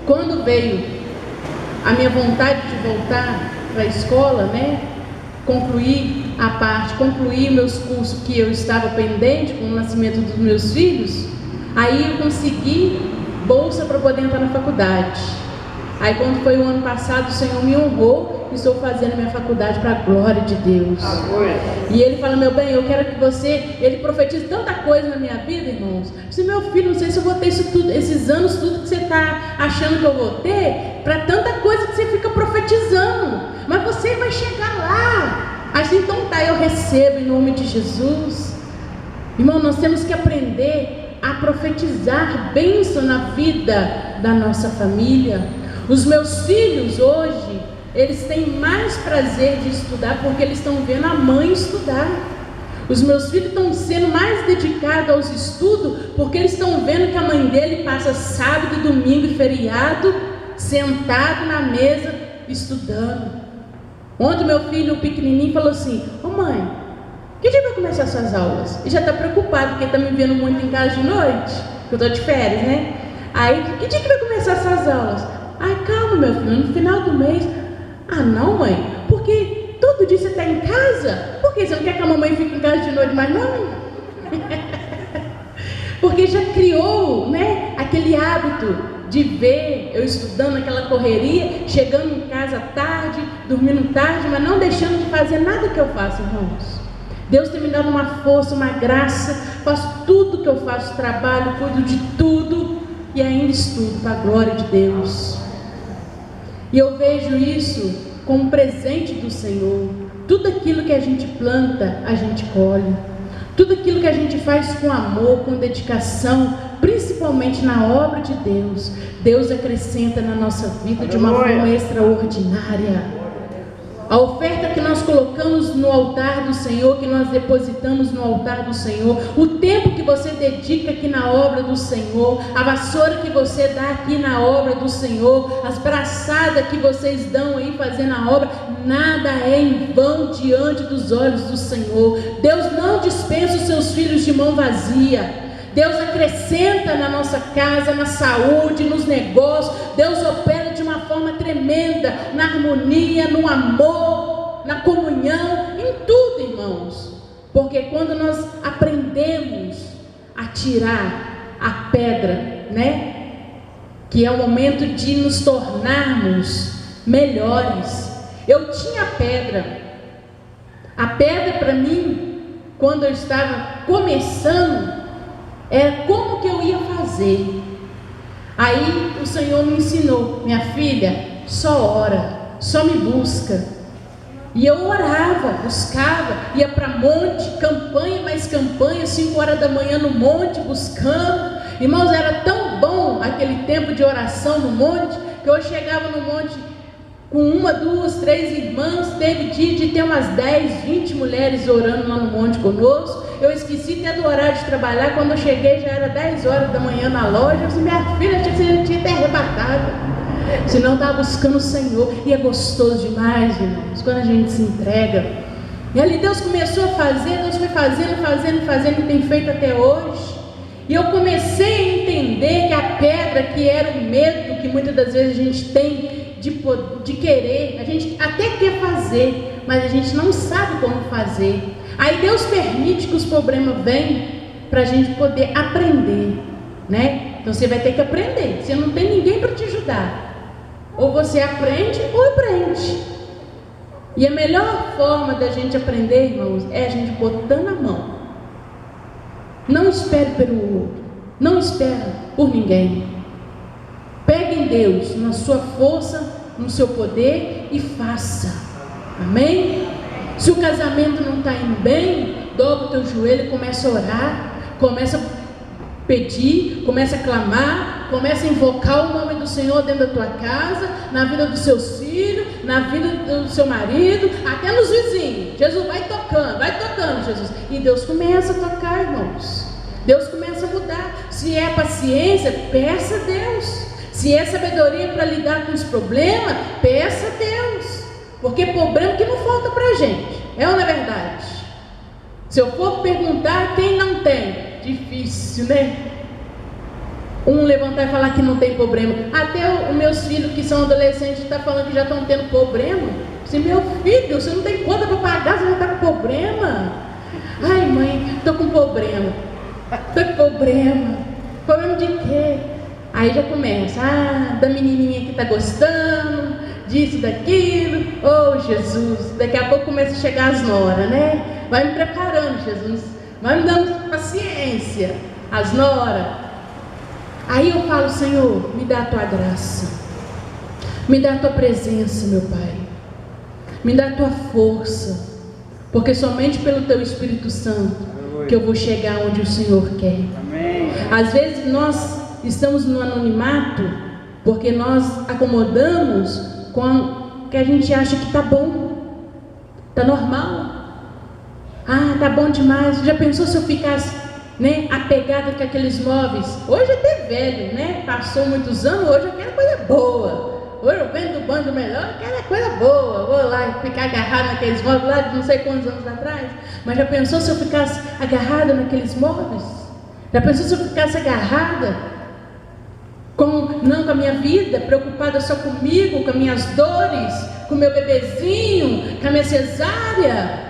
Quando veio a minha vontade de voltar para a escola, concluir meus cursos que eu estava pendente com o nascimento dos meus filhos, aí eu consegui bolsa para poder entrar na faculdade. Aí quando foi o ano passado, o Senhor me honrou e estou fazendo minha faculdade para a glória de Deus. E ele fala: meu bem, eu quero que ele profetize tanta coisa na minha vida, irmãos. Se meu filho, não sei se eu vou ter isso tudo, esses anos, tudo que você está achando que eu vou ter, para tanta coisa que você fica profetizando, mas você vai chegar lá. Assim, então tá, eu recebo em nome de Jesus. Irmão, nós temos que aprender a profetizar bênção na vida da nossa família. Os meus filhos hoje, eles têm mais prazer de estudar porque eles estão vendo a mãe estudar. Os meus filhos estão sendo mais dedicados aos estudos porque eles estão vendo que a mãe dele passa sábado, domingo e feriado sentado na mesa estudando. Ontem meu filho pequenininho falou assim: ô mãe, que dia vai começar suas aulas? E já está preocupado porque está me vendo muito em casa de noite, que eu estou de férias, Aí, que dia que vai começar suas aulas? Ai, calma meu filho, no final do mês. Ah não, mãe, porque todo dia você está em casa? Por que você não quer que a mamãe fique em casa de noite mais não? Porque já criou, aquele hábito de ver eu estudando, aquela correria, chegando em casa tarde, dormindo tarde, mas não deixando de fazer nada que eu faço, irmãos. Deus tem me dado uma força, uma graça, faço tudo que eu faço, trabalho, cuido de tudo e ainda estudo para a glória de Deus. E eu vejo isso como presente do Senhor. Tudo aquilo que a gente planta, a gente colhe. Tudo aquilo que a gente faz com amor, com dedicação, principalmente na obra de Deus, Deus acrescenta na nossa vida de uma forma extraordinária. A oferta que nós colocamos no altar do Senhor, que nós depositamos no altar do Senhor, o tempo que você dedica aqui na obra do Senhor, a vassoura que você dá aqui na obra do Senhor, as braçadas que vocês dão aí fazendo a obra, nada é em vão diante dos olhos do Senhor. Deus não dispensa os seus filhos de mão vazia. Deus acrescenta na nossa casa, na saúde, nos negócios. Deus opera de uma forma tremenda, na harmonia, no amor, na comunhão, em tudo, irmãos. Porque quando nós aprendemos a tirar a pedra, né? Que é o momento de nos tornarmos melhores. Eu tinha pedra. A pedra para mim, quando eu estava começando, era como que eu ia fazer. Aí o Senhor me ensinou: minha filha, só ora, só me busca. E eu orava, buscava, ia para monte, campanha mais campanha, 5 horas da manhã no monte, buscando. Irmãos, era tão bom aquele tempo de oração no monte, que eu chegava no monte com 1, 2, 3 irmãs. Teve dia de ter umas 10, 20 mulheres orando lá no monte conosco. Eu esqueci até do horário de trabalhar. Quando eu cheguei já era 10 horas da manhã na loja. Eu disse: minha filha, você tinha até arrebatado, senão estava buscando o Senhor. E é gostoso demais, irmãos, quando a gente se entrega. E ali Deus começou a fazer, Deus foi fazendo, e tem feito até hoje. E eu comecei a entender que a pedra, que era o medo que muitas das vezes a gente tem de querer, a gente até quer fazer, mas a gente não sabe como fazer. Aí Deus permite que os problemas venham para a gente poder aprender, né? Então você vai ter que aprender. Você não tem ninguém para te ajudar. Ou você aprende ou aprende. E a melhor forma da gente aprender, irmãos, é a gente botando a mão. Não espere pelo outro. Não espere por ninguém. Pegue em Deus, na sua força, no seu poder, e faça. Amém? Se o casamento não está indo bem, dobra o teu joelho e começa a orar, começa a pedir, começa a clamar, começa a invocar o nome do Senhor dentro da tua casa, na vida dos seus filhos, na vida do seu marido, até nos vizinhos. Jesus vai tocando, Jesus. E Deus começa a tocar, irmãos. Deus começa a mudar. Se é paciência, peça a Deus. Se é sabedoria para lidar com os problemas, peça a Deus. Porque problema que não falta para a gente, é ou não é verdade? Se eu for perguntar quem não tem, difícil, né? Um levantar e falar que não tem problema. Até os meus filhos que são adolescentes estão falando que já estão tendo problema. Se meu filho, você não tem conta para pagar, você já está com problema. Ai mãe, estou com problema. Problema de quê? Aí já começa, da menininha que está gostando, disso, daquilo. Oh Jesus, daqui a pouco começa a chegar as noras, né? Vai me preparando, Jesus, vai me dando paciência, as noras. Aí eu falo: Senhor, me dá a tua graça, me dá a tua presença, meu Pai, me dá a tua força, porque somente pelo teu Espírito Santo que eu vou chegar onde o Senhor quer. Amém. Às vezes nós estamos no anonimato porque nós acomodamos com o que a gente acha que está bom, está normal. Tá bom demais. Já pensou se eu ficasse, né, apegada com aqueles móveis? Hoje até velho, né? Passou muitos anos, hoje eu quero coisa boa. Hoje eu venho do bando melhor, eu quero coisa boa. Vou lá ficar agarrada naqueles móveis lá de não sei quantos anos atrás. Mas já pensou se eu ficasse agarrada naqueles móveis? Já pensou se eu ficasse agarrada com a minha vida, preocupada só comigo, com as minhas dores, com o meu bebezinho, com a minha cesárea?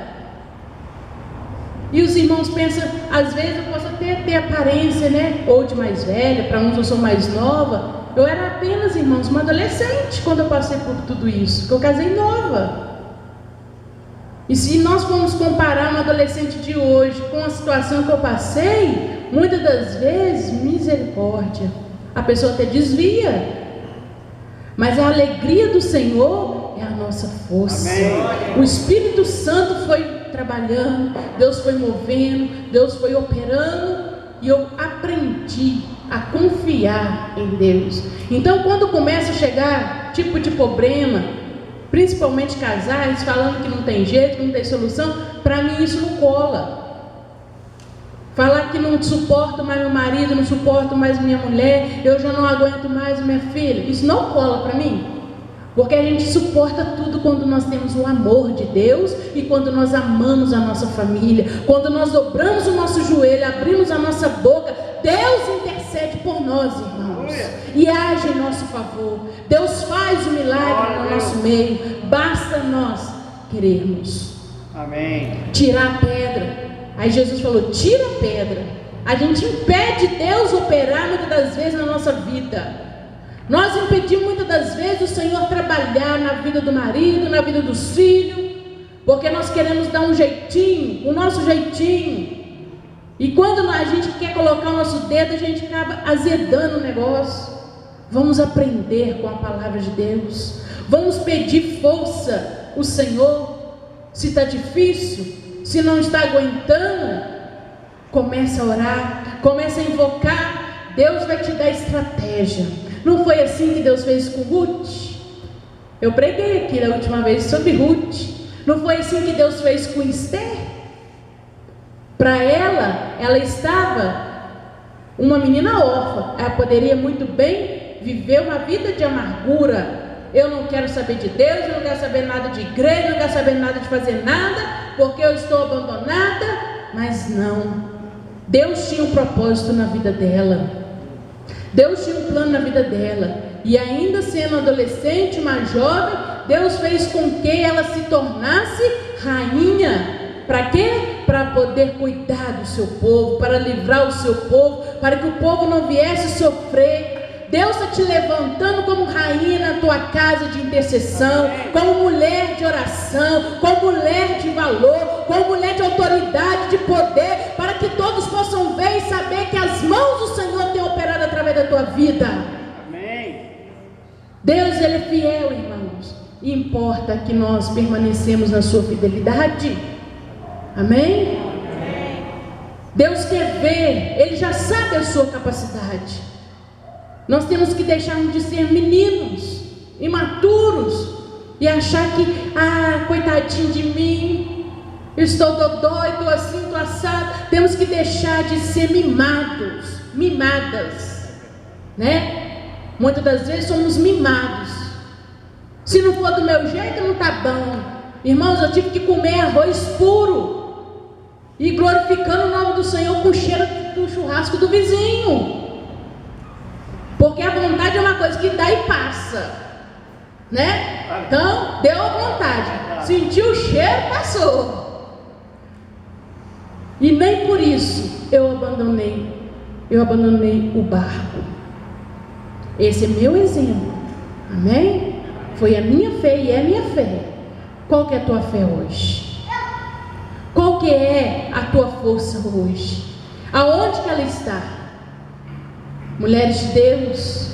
E os irmãos pensam, às vezes eu posso até ter aparência, né? Ou de mais velha, para uns eu sou mais nova. Eu era apenas, irmãos, uma adolescente quando eu passei por tudo isso, porque eu casei nova. E se nós formos comparar uma adolescente de hoje com a situação que eu passei, muitas das vezes, misericórdia, a pessoa até desvia. Mas a alegria do Senhor é a nossa força. Amém. O Espírito Santo foi trabalhando, Deus foi movendo, Deus foi operando, e eu aprendi a confiar em Deus. Então, quando começa a chegar tipo de problema, principalmente casais falando que não tem jeito, que não tem solução, para mim isso não cola. Falar que não suporto mais meu marido, não suporto mais minha mulher, eu já não aguento mais minha filha, isso não cola para mim. Porque a gente suporta tudo quando nós temos o amor de Deus e quando nós amamos a nossa família, quando nós dobramos o nosso joelho, abrimos a nossa boca, Deus intercede por nós, irmãos, e age em nosso favor. Deus faz o milagre no nosso meio, basta nós querermos. Amém. Tirar a pedra. Aí Jesus falou, tira a pedra. A gente impede Deus operar muitas das vezes na nossa vida. Nós impedimos muitas das vezes o Senhor trabalhar na vida do marido, na vida dos filhos, porque nós queremos dar um jeitinho, o nosso jeitinho. E quando a gente quer colocar o nosso dedo, a gente acaba azedando o negócio. Vamos aprender com a palavra de Deus. Vamos pedir força ao Senhor. Se está difícil, se não está aguentando, começa a orar, começa a invocar. Deus vai te dar estratégia. Não foi assim que Deus fez com Ruth? Eu preguei aqui na última vez sobre Ruth. Não foi assim que Deus fez com Esther? Para ela estava uma menina órfã. Ela poderia muito bem viver uma vida de amargura. Eu não quero saber de Deus, eu não quero saber nada de igreja, não quero saber nada de fazer nada, porque eu estou abandonada. Mas não. Deus tinha um propósito na vida dela. Deus tinha um plano na vida dela, e ainda sendo adolescente, uma jovem, Deus fez com que ela se tornasse rainha. Para quê? Para poder cuidar do seu povo, para livrar o seu povo, para que o povo não viesse sofrer. Deus está te levantando como rainha na tua casa de intercessão, como mulher de oração, como mulher de valor, como mulher de autoridade, de poder, para que todos possam ver e saber que as mãos do Senhor têm operado através da tua vida. Amém. Deus, Ele é fiel, irmãos, e importa que nós permanecemos na sua fidelidade. Amém? Deus quer ver, Ele já sabe a sua capacidade. Nós temos que deixar de ser meninos, imaturos, e achar que, coitadinho de mim, eu estou dodói, estou assim, estou assado. Temos que deixar de ser mimados, mimadas, né? Muitas das vezes somos mimados. Se não for do meu jeito, não está bom. Irmãos, eu tive que comer arroz puro e glorificando o nome do Senhor com o cheiro do churrasco do vizinho. Porque a vontade é uma coisa que dá e passa, né? Então, deu a vontade, sentiu o cheiro, passou. E nem por isso eu abandonei o barco. Esse é meu exemplo, amém? Foi a minha fé e é a minha fé. Qual que é a tua fé hoje? Qual que é a tua força hoje? Aonde que ela está? Mulheres de Deus,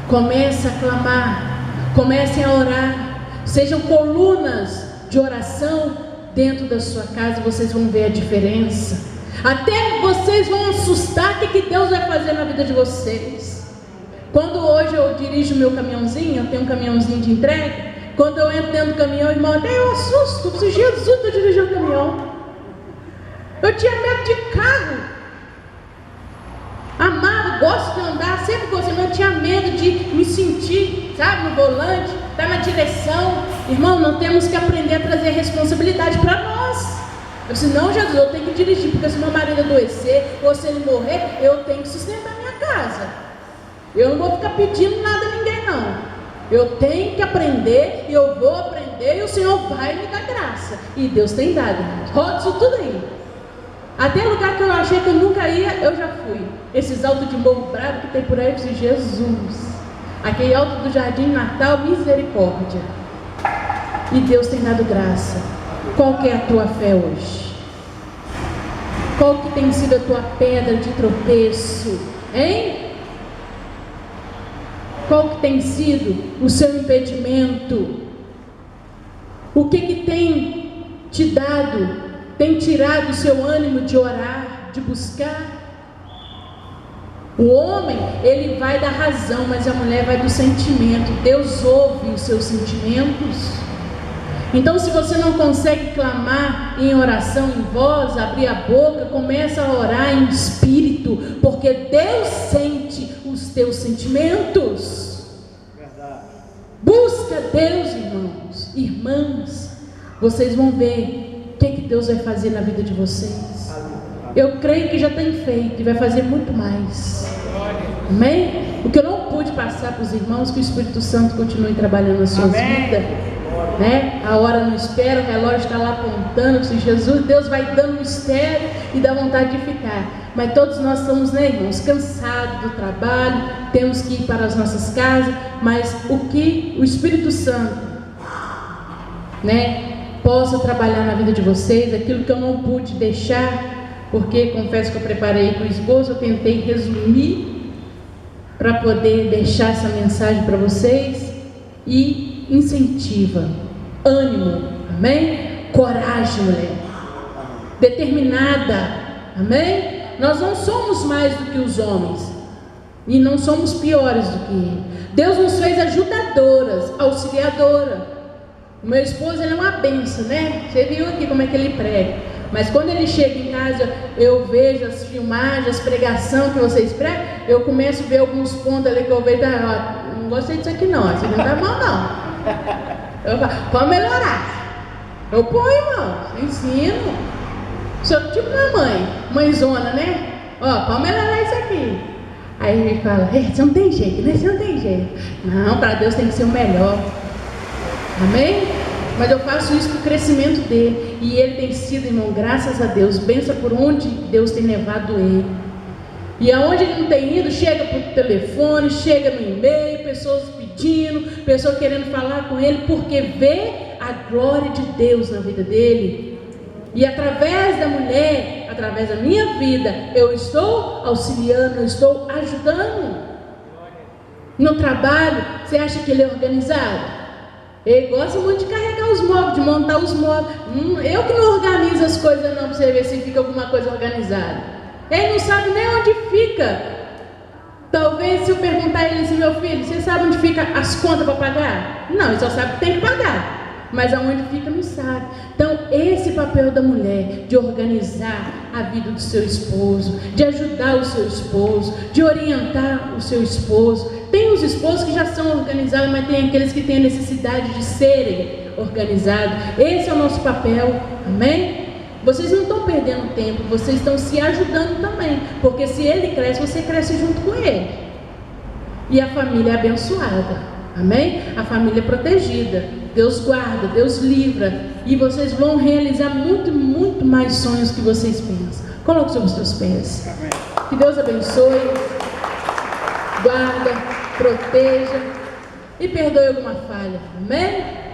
comecem a clamar, comecem a orar, sejam colunas de oração dentro da sua casa. Vocês vão ver a diferença, até vocês vão assustar o que Deus vai fazer na vida de vocês. Quando hoje eu dirijo meu caminhãozinho, eu tenho um caminhãozinho de entrega, quando eu entro dentro do caminhão, irmão, até eu assusto, se Jesus para dirigir o caminhão. Eu tinha medo de carro. Amava, gosto de andar, sempre gostei, mas eu tinha medo de me sentir, sabe, no volante, estar na direção. Irmão, nós temos que aprender a trazer responsabilidade para nós. Eu disse, não, Jesus, eu tenho que dirigir, porque se meu marido adoecer, ou se ele morrer, eu tenho que sustentar minha casa. Eu não vou ficar pedindo nada a ninguém, não. Eu tenho que aprender, e eu vou aprender, e o Senhor vai me dar graça. E Deus tem dado, irmãos. Roda isso tudo aí. Até lugar que eu achei que eu nunca ia, eu já fui. Esses altos de Morro Bravo que tem por aí, eu disse, Jesus. Aquele alto do Jardim Natal, misericórdia. E Deus tem dado graça. Qual que é a tua fé hoje? Qual que tem sido a tua pedra de tropeço? Hein? Qual que tem sido o seu impedimento? O que tem te dado, tem tirado o seu ânimo de orar, de buscar? O homem, ele vai da razão, mas a mulher vai do sentimento. Deus ouve os seus sentimentos. Então, se você não consegue clamar em oração em voz, abrir a boca, começa a orar em espírito, porque Deus sente os teus sentimentos. Verdade. Busca Deus, irmãos, irmãs. Vocês vão ver o que Deus vai fazer na vida de vocês. Eu creio que já tem feito e vai fazer muito mais. Amém? O que eu não pude passar para os irmãos, que o Espírito Santo continue trabalhando nas suas vidas. Né? A hora não espera, o relógio está lá apontando. Se Jesus, Deus vai dando mistério e dá vontade de ficar. Mas todos nós somos, né, irmãos, cansados do trabalho, temos que ir para as nossas casas. Mas o que o Espírito Santo, né, possa trabalhar na vida de vocês, aquilo que eu não pude deixar, porque confesso que eu preparei com o esposo, eu tentei resumir para poder deixar essa mensagem para vocês. E incentiva, ânimo, amém? Coragem, mulher, determinada, amém? Nós não somos mais do que os homens e não somos piores do que ele. Deus nos fez ajudadoras, auxiliadoras. O meu esposo, ele é uma benção, né? Você viu aqui como é que ele prega. Mas quando ele chega em casa, eu vejo as filmagens, as pregações que vocês pregam, eu começo a ver alguns pontos ali que eu vejo, não gostei disso aqui não, isso aqui não tá bom não. Eu falo, pode melhorar. Eu ponho, irmão, ensino. Sou tipo uma mãezona, né? Ó, pode melhorar isso aqui. Aí ele fala, você não tem jeito, né? Você não tem jeito. Não, para Deus tem que ser o melhor. Amém? Mas eu faço isso para o crescimento dele. E ele tem sido, irmão, graças a Deus, benção por onde Deus tem levado ele. E aonde ele não tem ido, chega por telefone, chega no e-mail, pessoas pedindo, pessoas querendo falar com ele, porque vê a glória de Deus na vida dele. E através da mulher, através da minha vida, eu estou auxiliando, eu estou ajudando. No trabalho, você acha que ele é organizado? Ele gosta muito de carregar os móveis, de montar os móveis. Eu que não organizo as coisas não, para você ver se fica alguma coisa organizada. Ele não sabe nem onde fica. Talvez se eu perguntar a ele assim, meu filho, você sabe onde fica as contas para pagar? Não, ele só sabe que tem que pagar. Mas aonde fica não sabe. Então esse papel da mulher, de organizar a vida do seu esposo, de ajudar o seu esposo, de orientar o seu esposo. Tem os esposos que já são organizados, mas tem aqueles que têm a necessidade de serem organizados. Esse é o nosso papel, amém? Vocês não estão perdendo tempo, vocês estão se ajudando também, porque se ele cresce, você cresce junto com ele. E a família é abençoada, amém? A família é protegida, Deus guarda, Deus livra, e vocês vão realizar muito, muito mais sonhos que vocês pensam. Coloque sobre os seus pés. Amém. Que Deus abençoe, guarda, proteja e perdoe alguma falha, amém?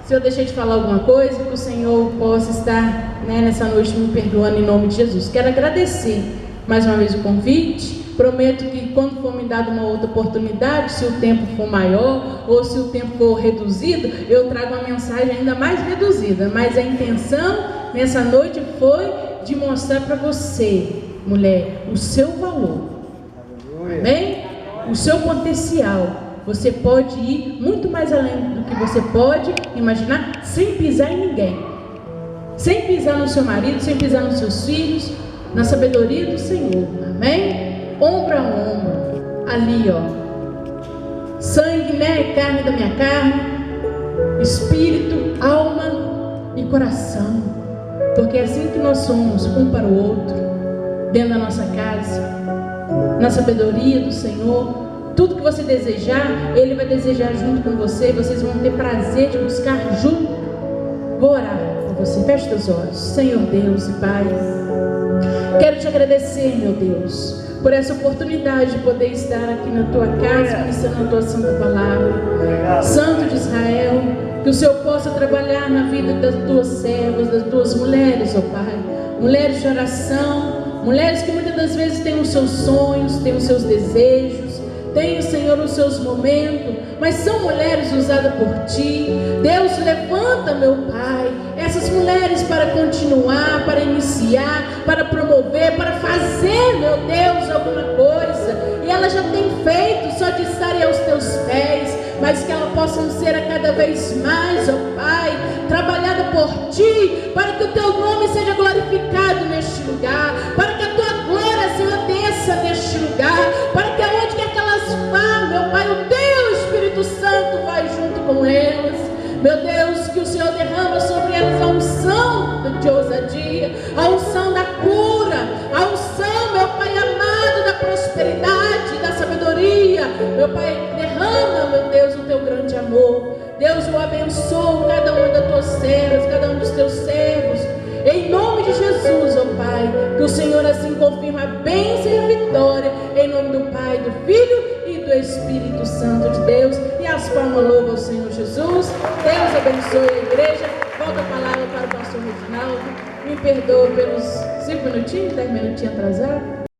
Se eu deixei de falar alguma coisa, que o Senhor possa estar, né, nessa noite me perdoando em nome de Jesus. Quero agradecer mais uma vez o convite. Prometo que quando for me dada uma outra oportunidade, se o tempo for maior ou se o tempo for reduzido, eu trago uma mensagem ainda mais reduzida. Mas a intenção nessa noite foi de mostrar para você, mulher, o seu valor. Amém? O seu potencial. Você pode ir muito mais além do que você pode imaginar, sem pisar em ninguém, sem pisar no seu marido, sem pisar nos seus filhos, na sabedoria do Senhor, amém? Ombro a ombro, ali ó, sangue, né, carne da minha carne, espírito, alma e coração, porque é assim que nós somos um para o outro, dentro da nossa casa, na sabedoria do Senhor. Tudo que você desejar, Ele vai desejar junto com você. Vocês vão ter prazer de buscar junto. Vou orar por você. Feche seus olhos. Senhor Deus e Pai, quero te agradecer, meu Deus, por essa oportunidade de poder estar aqui na Tua casa, ministrando a Tua Santa Palavra. Santo de Israel, que o Senhor possa trabalhar na vida das Tuas servas, das Tuas mulheres, ó Pai. Mulheres de oração, mulheres que muitas das vezes têm os seus sonhos, têm os seus desejos, tem, Senhor, os seus momentos, mas são mulheres usadas por Ti. Deus, levanta, meu Pai, essas mulheres para continuar, para iniciar, para promover, para fazer, meu Deus, alguma coisa. E ela já tem feito, só de estarem aos Teus pés, mas que elas possam ser a cada vez mais, ó Pai, trabalhada por Ti, para que o Teu nome seja glorificado neste lugar, para que a Tua glória, Senhor, desça neste lugar, para que aonde quer que elas vá, meu Pai, o Teu Espírito Santo vai junto com elas. Meu Deus, que o Senhor derrama sobre elas a unção de ousadia, a unção da cura, a unção, meu Pai amado, da prosperidade, da sabedoria. Meu Pai, derrama, meu Deus, o Teu grande amor. Deus, eu abençoo cada uma das Tuas servas, cada um dos Teus servos. Em nome de Jesus, ó Pai, que o Senhor assim confirma a bênção e a vitória. Em nome do Pai, do Filho e do Espírito Santo de Deus. E as palmas louvam ao Senhor Jesus. Deus abençoe a igreja. Volta a palavra para o pastor Reginaldo. Me perdoa pelos 5 minutinhos, 10 minutinhos atrasados.